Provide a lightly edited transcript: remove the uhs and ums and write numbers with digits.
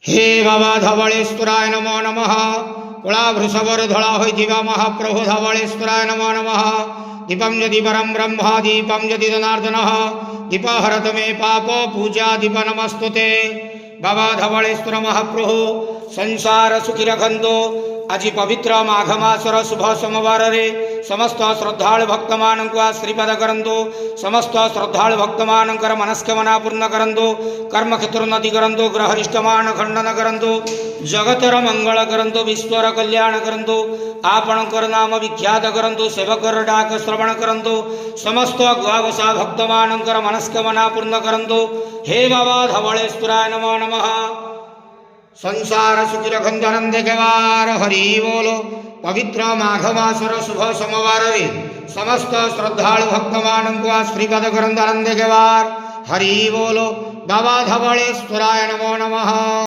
हे बाबा धवळेश्वराय नमो नमः। कुळा वृषभर धळा होइथिबा महाप्रभु धवळेश्वराय नमो नमः। दीपं यदि परं ब्रह्म दीपं यदि जनार्दनः दीप हरत मे पाप पूजा दीप नमस्तुते। बाबा धवळेश्वर महाप्रभु संसार सुखी रखंतो। आज पवित्र माघ मासर शुभ सोमवार रे समस्त श्रद्धालु भक्त मानक आशीर्वाद करंतु। समस्त श्रद्धालु भक्त मानकर मनस्कामना पूर्ण करंतु। कर्म क्षेत्रोन्नति करंतु। ग्रहरिष्टमान खंडन करंतु। जगतर मंगल करंतु। विश्वर कल्याण करंतु। आपणकर नाम विख्यात करंतु। सेवकर डाक श्रवण करंतु। समस्त द्वादशा भक्त मानकर मनस्कामना पूर्ण करंतु। हे बाबा धवळेश्वराय नमो नमः। संसार सुखी रखंत आनंद केवार हरि बोलो। पवित्र माघ मासर शुभ सोमवार रे समस्त श्रद्धालु भक्त मानक आशीर्वाद करंत आनंद केवार हरि बोलो। बाबा धवळेश्वराय नमो नमः।